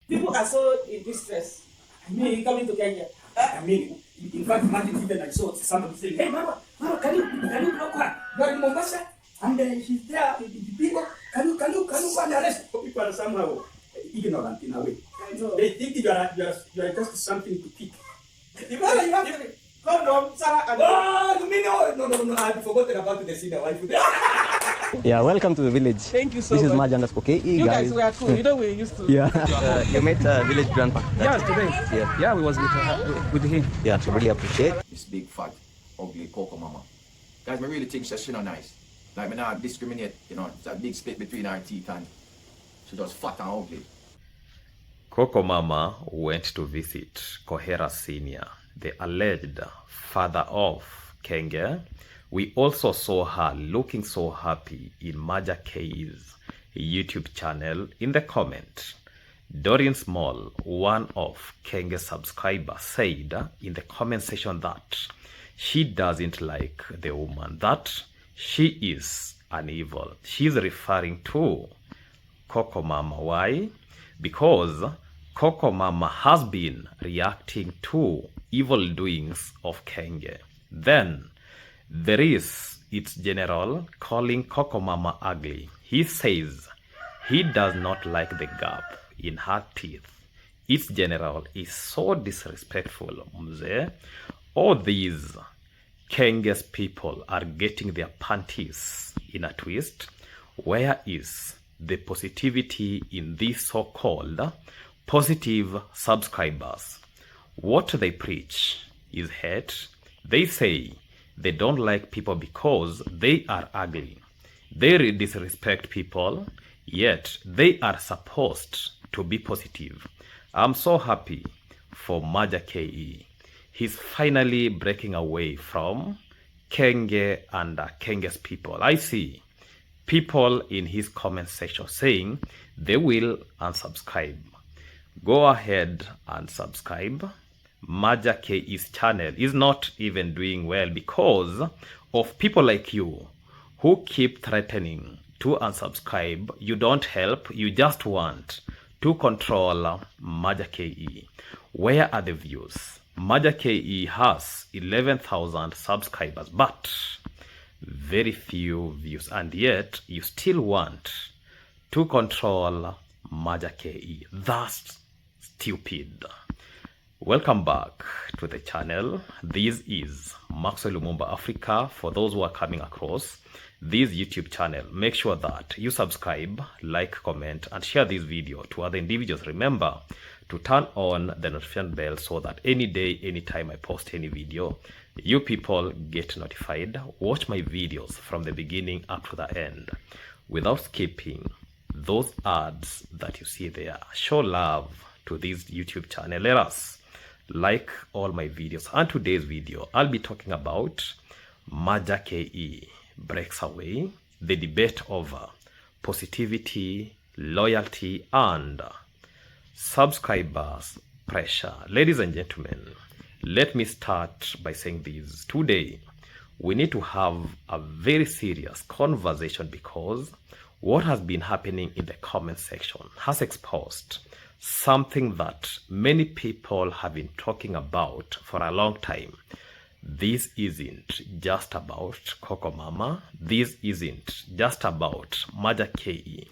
People are so in distress. Me coming to Kenya. I mean, in fact, imagine even I saw somebody saying, "Hey, Mama, can you block her? You are in Mombasa, and she's there with the people. Can you go and arrest?" People are somehow ignorant in a way. They think you are just something to pick. You have to come on, Sarah. No, I've forgotten about the senior wife. Yeah, welcome to the village. Thank you so much. This is MAJJA KE, You guys were cool. You know we used to. Yeah. You met village grandpa. Yes, today. Yeah, we was with him. Yeah, so really appreciate. This big fat ugly Cocomama. Guys, I really think she's not nice. Like me not discriminate, it's a big split between her teeth and she just fat and ugly. Cocomama went to visit Kohera Senior, the alleged father of Kenge. We also saw her looking so happy in MAJJA KE's YouTube channel. In the comment, Doreen Small, one of Kenge's subscribers, said in the comment section that she doesn't like the woman, that she is an evil. She's referring to Cocomama. Why? Because Cocomama has been reacting to evil doings of Kenge. Then there is its general calling Cocomama ugly. He says he does not like the gap in her teeth. Its general is so disrespectful, mzee. All these Kenge's people are getting their panties in a twist. Where is the positivity in these so-called positive subscribers? What they preach is hate. They say they don't like people because they are ugly. They disrespect people, yet they are supposed to be positive. I'm so happy for MAJJA KE. He's finally breaking away from Kenge and Kenge's people. I see people in his comment section saying they will unsubscribe. Go ahead and subscribe. MAJJA KE's channel is not even doing well because of people like you who keep threatening to unsubscribe. You don't help, you just want to control MAJJA KE. Where are the views? MAJJA KE has 11,000 subscribers, but very few views, and yet you still want to control MAJJA KE. That's stupid. Welcome back to the channel. This is Maxwell Lumumba Africa. For those who are coming across this YouTube channel, make sure that you subscribe, like, comment, and share this video to other individuals. Remember to turn on the notification bell so that any day, anytime I post any video, you people get notified. Watch my videos from the beginning up to the end without skipping those ads that you see there. Show love to this YouTube channel. Let us like all my videos. And today's video, I'll be talking about MAJJA KE breaks away, the debate over positivity, loyalty, and subscribers pressure. Ladies and gentlemen, let me start by saying this. Today, we need to have a very serious conversation because what has been happening in the comment section has exposed something that many people have been talking about for a long time. This isn't just about Cocomama. This isn't just about MAJJA KE.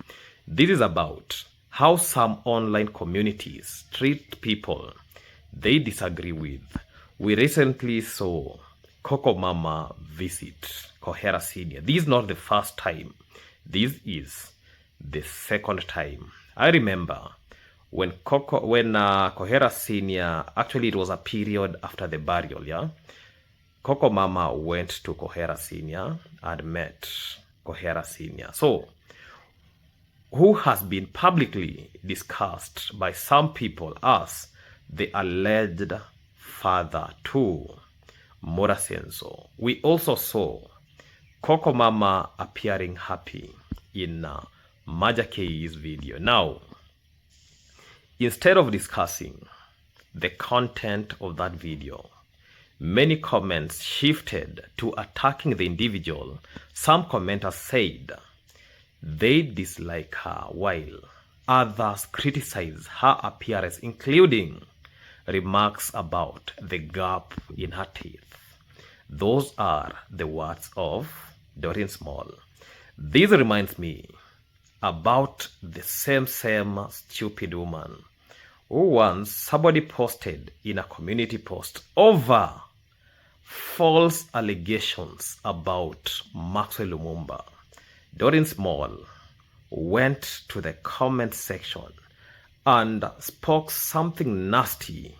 This is about how some online communities treat people they disagree with. We recently saw Cocomama visit Kohera Senior. This is not the first time. This is the second time. I remember when Kohera Senior, actually it was a period after the burial, yeah? Cocomama went to Kohera Senior and met Kohera Senior. So, who has been publicly discussed by some people as the alleged father to Morasenso. We also saw Cocomama appearing happy in MAJJA KE's video. Now, instead of discussing the content of that video, many comments shifted to attacking the individual. Some commenters said they dislike her, while others criticize her appearance, including remarks about the gap in her teeth. Those are the words of Doreen Small. This reminds me about the same stupid woman who once somebody posted in a community post over false allegations about Maxwell Lumumba. Doreen Small went to the comment section and spoke something nasty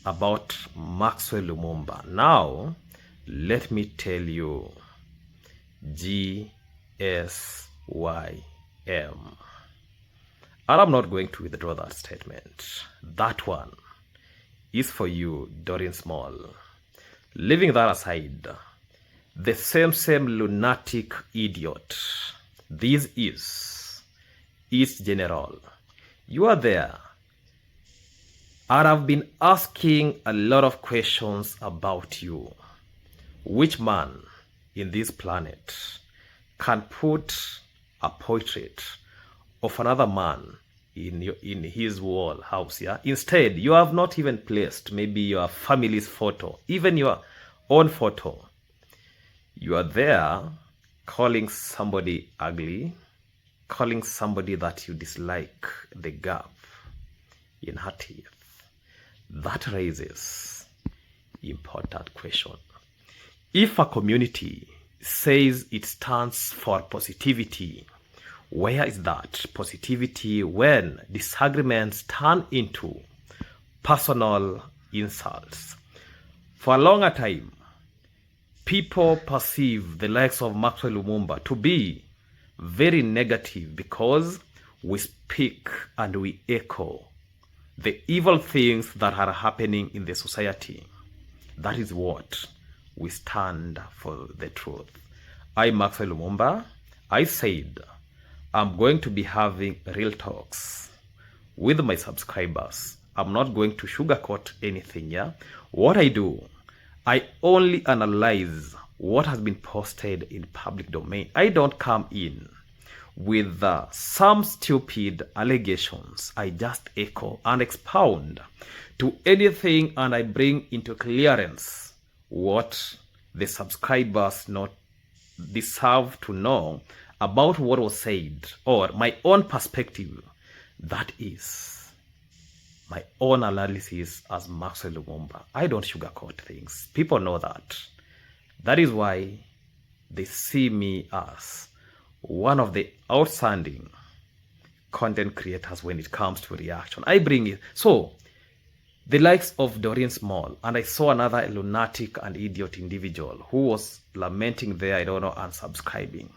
about Maxwell Lumumba. Now, let me tell you, GSYM. And I'm not going to withdraw that statement. That one is for you, Doreen Small. Leaving that aside, the same lunatic idiot. This is East General. You are there. And I've been asking a lot of questions about you. Which man in this planet can put a portrait of another man in his wall house? Yeah. Instead, you have not even placed maybe your family's photo, even your own photo. You are there calling somebody ugly, calling somebody that you dislike the gap in her teeth. That raises important question. If a community says it stands for positivity, where is that positivity when disagreements turn into personal insults? For a longer time, people perceive the likes of Maxwell Lumumba to be very negative because we speak and we echo the evil things that are happening in the society. That is what we stand for the truth. I, Maxwell Lumumba, I said I'm going to be having real talks with my subscribers. I'm not going to sugarcoat anything, yeah? What I do, I only analyze what has been posted in public domain. I don't come in with some stupid allegations. I just echo and expound to anything, and I bring into clearance what the subscribers not deserve to know about what was said, or my own perspective. That is my own analysis as Maxwell Lumumba. I don't sugarcoat things. People know that. That is why they see me as one of the outstanding content creators when it comes to reaction. I bring it. So, the likes of Doreen Small, and I saw another lunatic and idiot individual who was lamenting there, I don't know, unsubscribing.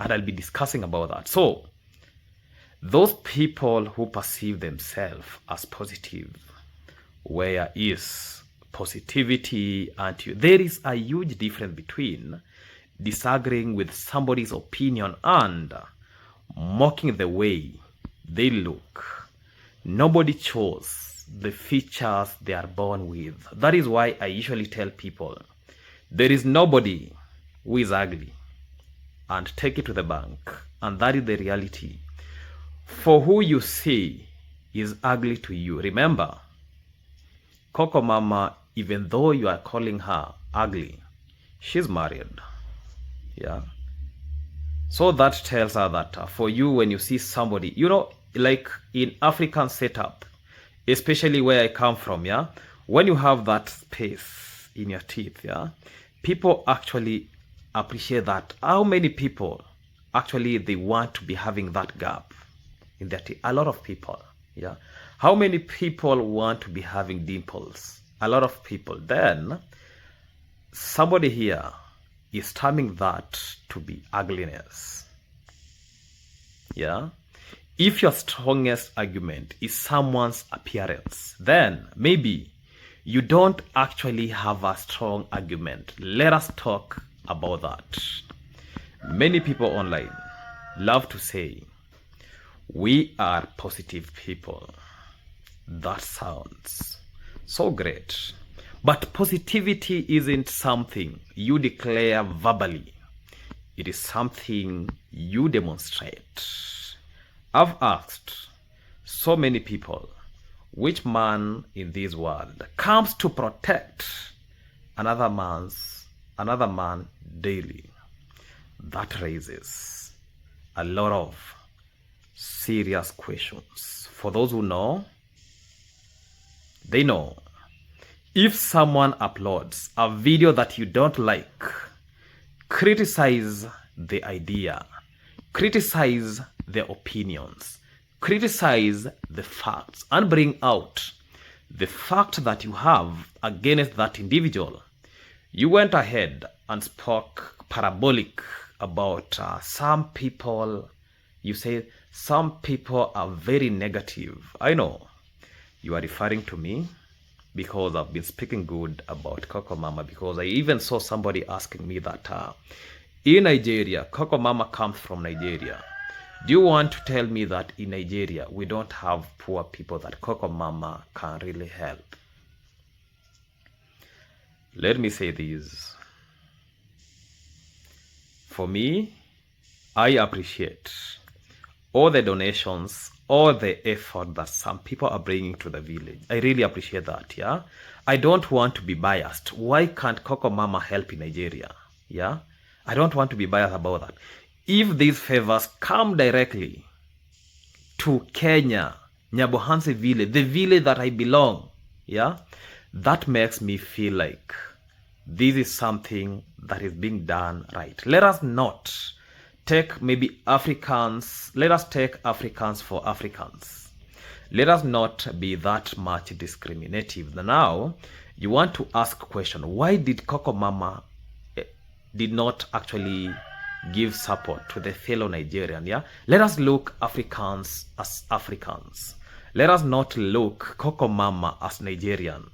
And I'll be discussing about that. So, those people who perceive themselves as positive, where is positivity and you? There is a huge difference between disagreeing with somebody's opinion and mocking the way they look. Nobody chose the features they are born with. That is why I usually tell people, there is nobody who is ugly, and take it to the bank. And that is the reality. For who you see is ugly to you. Remember, Cocomama, even though you are calling her ugly, she's married. Yeah. So that tells her that for you, when you see somebody, you know, like in African setup, especially where I come from, yeah, when you have that space in your teeth, yeah, people actually appreciate that. How many people actually they want to be having that gap in their teeth? A lot of people, yeah. How many people want to be having dimples? A lot of people. Then somebody here is terming that to be ugliness. Yeah. If your strongest argument is someone's appearance, then maybe you don't actually have a strong argument. Let us talk about that. Many people online love to say, we are positive people. That sounds so great. But positivity isn't something you declare verbally. It is something you demonstrate. I've asked so many people, which man in this world comes to protect another man daily? That raises a lot of serious questions. For those who know, they know. If someone uploads a video that you don't like, criticize the idea, criticize the opinions, criticize the facts, and bring out the fact that you have against that individual. You went ahead and spoke parabolic about some people. You say some people are very negative. I know you are referring to me because I've been speaking good about Cocomama, because I even saw somebody asking me that in Nigeria, Cocomama comes from Nigeria. Do you want to tell me that in Nigeria we don't have poor people that Cocomama can really help? Let me say this. For me, I appreciate all the donations, all the effort that some people are bringing to the village. I really appreciate that, yeah? I don't want to be biased. Why can't Cocomama help in Nigeria? Yeah? I don't want to be biased about that. If these favors come directly to Kenya, Nyabohansi village, the village that I belong, yeah, that makes me feel like this is something that is being done right. Let us not take maybe Africans, let us take Africans for Africans. Let us not be that much discriminative. Now, you want to ask a question, why did Cocomama did not actually give support to the fellow Nigerian? Yeah, let us look Africans as Africans. Let us not look Cocomama as Nigerian,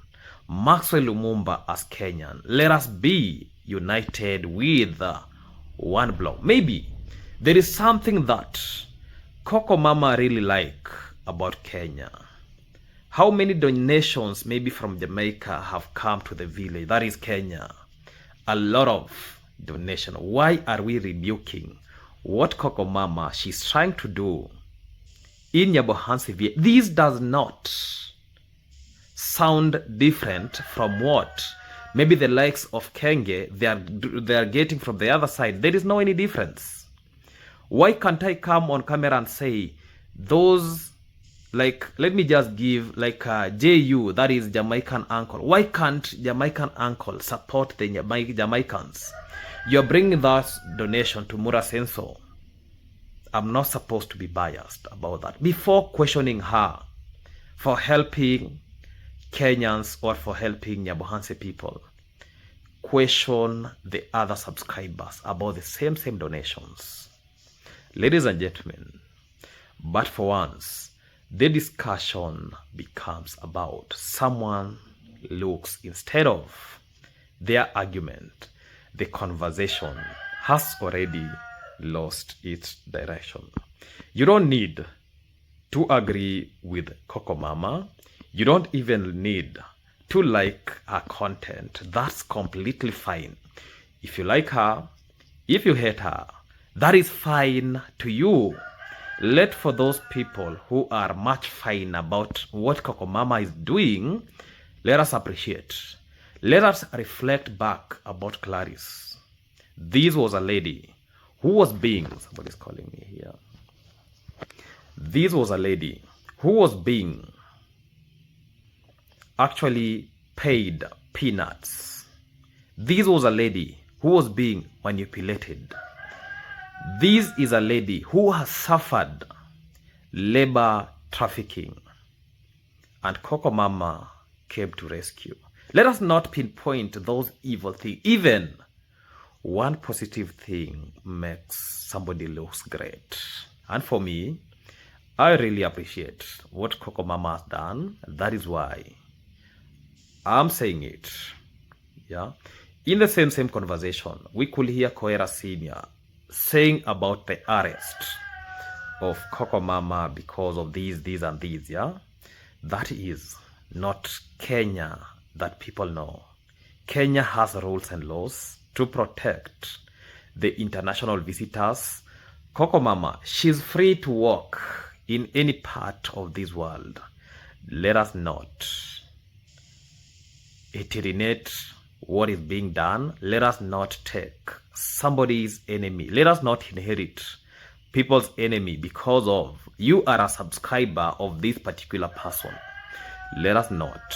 Maxwell Lumumba as Kenyan. Let us be united with one block. Maybe there is something that Cocomama really like about Kenya. How many donations maybe from Jamaica have come to the village? That is Kenya. A lot of donation. Why are we rebuking what Cocomama she's trying to do in Nyabohansi village? This does not sound different from what maybe the likes of Kenge they are getting from the other side. There is no any difference. Why can't I come on camera and say those, like, let me just give like JU, that is Jamaican uncle. Why can't Jamaican uncle support the Jamaicans? You're bringing that donation to Mura Senso. I'm not supposed to be biased about that. Before questioning her for helping Kenyans or for helping Nyabohansi people, question the other subscribers about the same donations. Ladies and gentlemen, but for once, the discussion becomes about someone looks, instead of their argument, the conversation has already lost its direction. You don't need to agree with Cocomama. You don't even need to like her content. That's completely fine. If you like her, if you hate her, that is fine to you. Let for those people who are much fine about what Cocomama is doing, let us appreciate. Let us reflect back about Clarice. This was a lady who was being, somebody's calling me here. This was a lady who was being actually paid peanuts. This was a lady who was being manipulated. This is a lady who has suffered labor trafficking, and Cocomama came to rescue. Let us not pinpoint those evil things. Even one positive thing makes somebody looks great. And for me, I really appreciate what Cocomama has done. That is why I'm saying it. Yeah. In the same conversation, we could hear Koera Senior saying about the arrest of Cocomama because of these and these, yeah? That is not Kenya that people know. Kenya has rules and laws to protect the international visitors. Cocomama, she's free to walk in any part of this world, let us not iterate what is being done. Let us not take somebody's enemy. Let us not inherit people's enemy because of you are a subscriber of this particular person. Let us not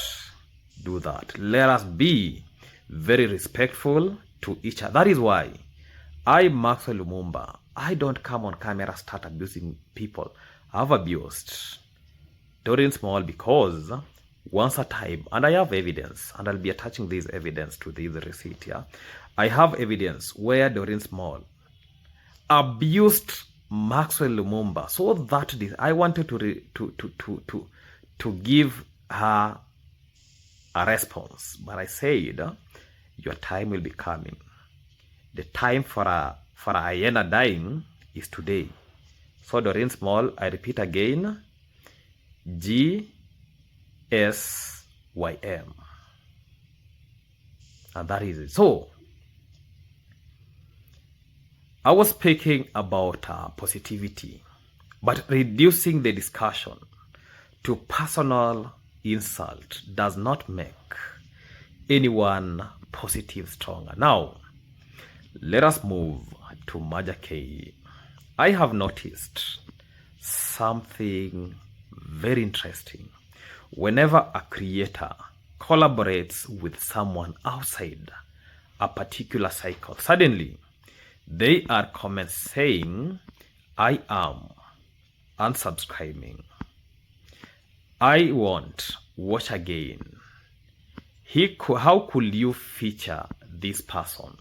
do that. Let us be very respectful to each other. That is why I, Maxwell Lumumba, I don't come on camera start abusing people. I've abused Doreen Small because once a time, and I have evidence, and I'll be attaching this evidence to this receipt here. I have evidence where Doreen Small abused Maxwell Lumumba, so that I wanted to give her a response, but I said your time will be coming. The time for a hyena dying is today. So Doreen Small, I repeat again, GSYM, and that is it. So I was speaking about positivity, but reducing the discussion to personal insult does not make anyone positive stronger. Now, let us move to MAJJA. I have noticed something very interesting. Whenever a creator collaborates with someone outside a particular cycle, suddenly they are comments saying, I am unsubscribing. I won't watch again. How could you feature this person?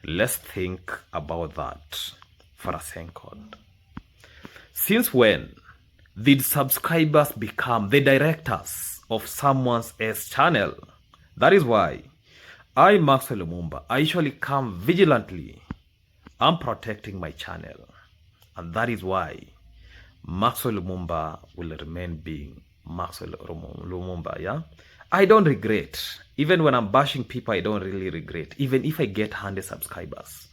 Let's think about that for a second. Since when did subscribers become the directors of someone's channel? That is why I, Maxwell Lumumba, I usually come vigilantly. I'm protecting my channel. And that is why Maxwell Lumumba will remain being Maxwell Lumumba, yeah? I don't regret. Even when I'm bashing people, I don't really regret. Even if I get 100 subscribers.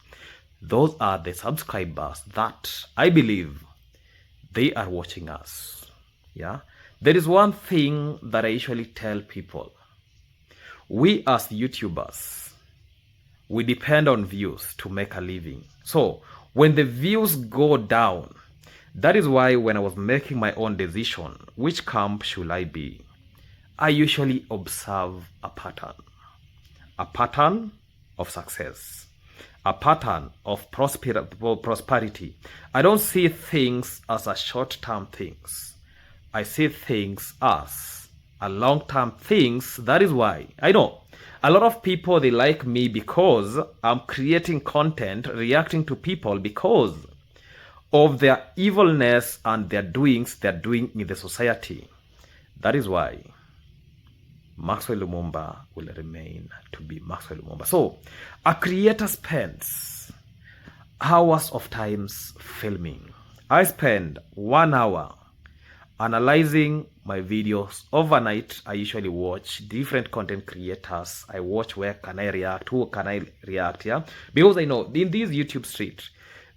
Those are the subscribers that I believe they are watching us, yeah? There is one thing that I usually tell people. We as YouTubers, we depend on views to make a living. So when the views go down, that is why when I was making my own decision, which camp should I be, I usually observe a pattern of success, a pattern of prosperity. I don't see things as a short-term things. I see things as a long-term things. That is why I know a lot of people, they like me because I'm creating content, reacting to people because of their evilness and their doings they're doing in the society. That is why Maxwell Lumumba will remain to be Maxwell Lumumba. So a creator spends hours of times filming. I spend 1 hour analyzing my videos overnight. I usually watch different content creators. I watch where can I react, who can I react, yeah? Because I know in this YouTube street,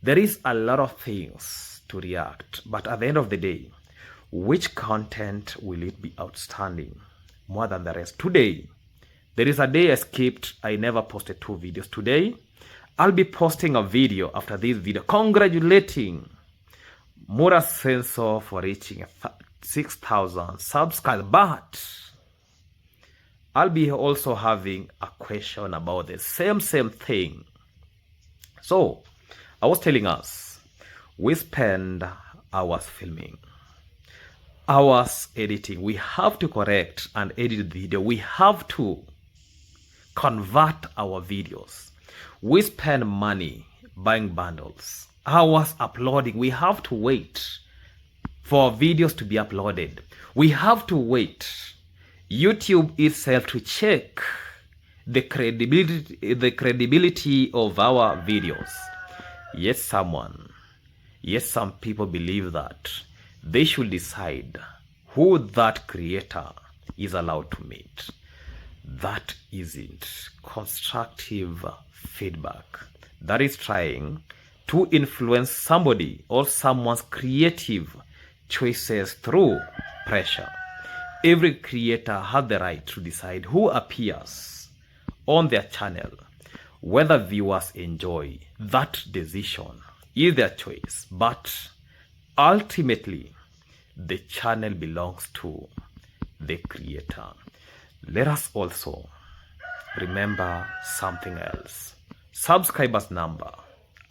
there is a lot of things to react. But at the end of the day, which content will it be outstanding more than the rest? Today, there is a day I skipped. I never posted 2 videos. Today, I'll be posting a video after this video congratulating Mura Sensor for reaching 6,000 subscribers. But I'll be also having a question about the same thing. So I was telling us, we spend hours filming, hours editing. We have to correct and edit the video. We have to convert our videos. We spend money buying bundles, hours uploading. We have to wait for videos to be uploaded. We have to wait YouTube itself to check the credibility of our videos. Yes, some people believe that they should decide who that creator is allowed to meet. That isn't constructive feedback. That is trying to influence somebody or someone's creative choices through pressure. Every creator has the right to decide who appears on their channel. Whether viewers enjoy that decision is their choice, but ultimately the channel belongs to the creator. Let us also remember something else. Subscribers number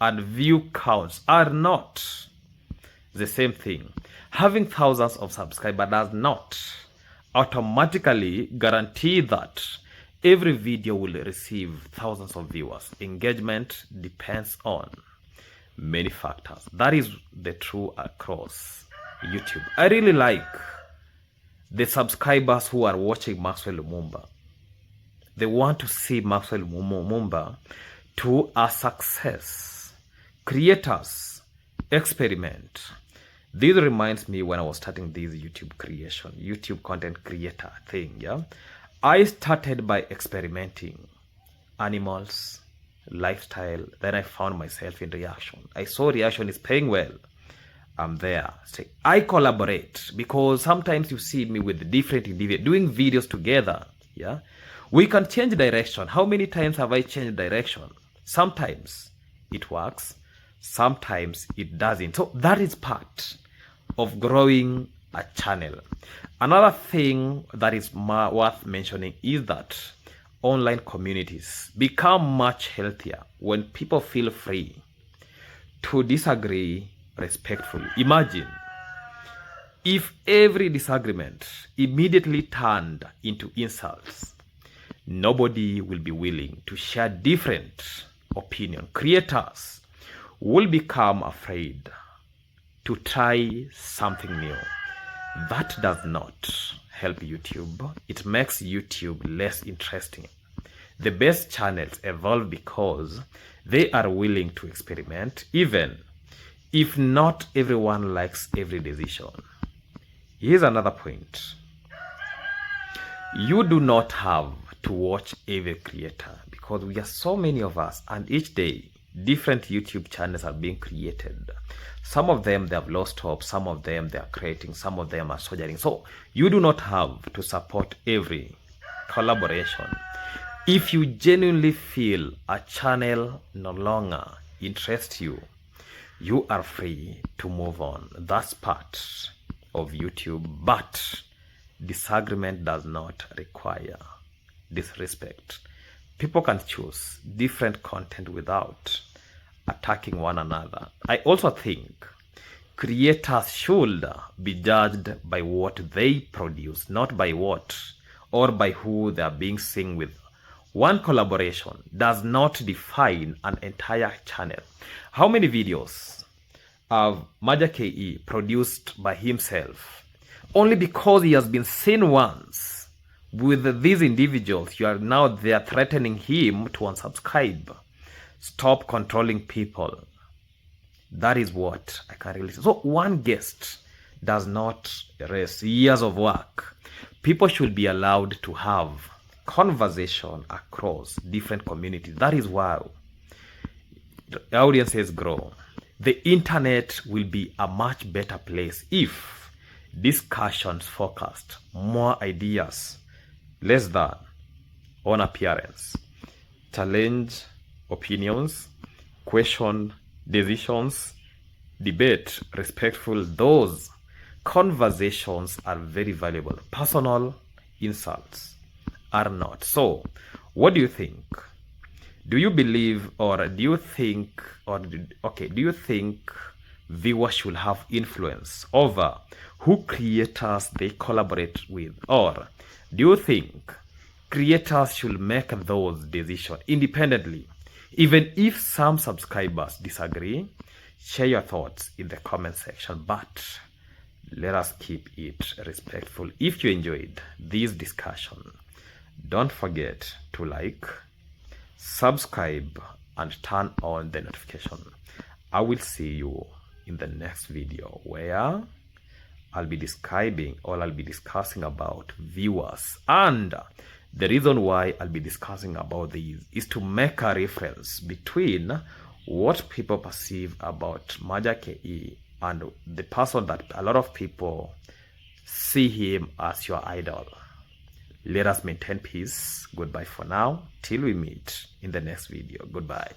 and view counts are not the same thing. Having thousands of subscribers does not automatically guarantee that every video will receive thousands of viewers. Engagement depends on many factors. That is the truth across YouTube. I really like the subscribers who are watching Maxwell Lumumba. They want to see Maxwell Lumumba to a success. Creators experiment. This reminds me when I was starting this YouTube content creator thing, yeah. I started by experimenting animals, lifestyle, then I found myself in reaction. I saw reaction is paying well. I'm there. So I collaborate because sometimes you see me with different individuals doing videos together, yeah. We can change direction. How many times have I changed direction? Sometimes it works, sometimes it doesn't. So that is part of growing a channel. Another thing that is worth mentioning is that online communities become much healthier when people feel free to disagree respectfully. Imagine if every disagreement immediately turned into insults. Nobody will be willing to share different opinion. Creators will become afraid to try something new. That does not help YouTube. It makes YouTube less interesting. The best channels evolve because they are willing to experiment, even if not everyone likes every decision. Here's another point. You do not have to watch every creator because we are so many of us, and each day different YouTube channels are being created. Some of them they have lost hope, some of them they are creating, some of them are soldiering. So you do not have to support every collaboration. If you genuinely feel a channel no longer interests you, you are free to move on. That's part of YouTube, but disagreement does not require disrespect. People can choose different content without attacking one another. I also think creators should be judged by what they produce, not by what or by who they are being seen with. One collaboration does not define an entire channel. How many videos have MAJJA produced by himself? Only because he has been seen once with these individuals, you are now there threatening him to unsubscribe. Stop controlling people. That is what I can really say. So one guest does not erase years of work. People should be allowed to have conversation across different communities. That is why the audiences grow. The internet will be a much better place if discussions focused more ideas, less than on appearance. Challenge opinions, question decisions, debate respectful. Those conversations are very valuable. Personal insults are not. So what do you think? Do you believe, or do you think, do you think viewers should have influence over who creators they collaborate with? Or do you think creators should make those decisions independently? Even if some subscribers disagree, share your thoughts in the comment section, but let us keep it respectful. If you enjoyed this discussion, don't forget to like, subscribe, and turn on the notification. I will see you in the next video where I'll be describing, or I'll be discussing about viewers. And the reason why I'll be discussing about these is to make a reference between what people perceive about MAJJA and the person that a lot of people see him as your idol. Let us maintain peace. Goodbye for now. Till we meet in the next video. Goodbye.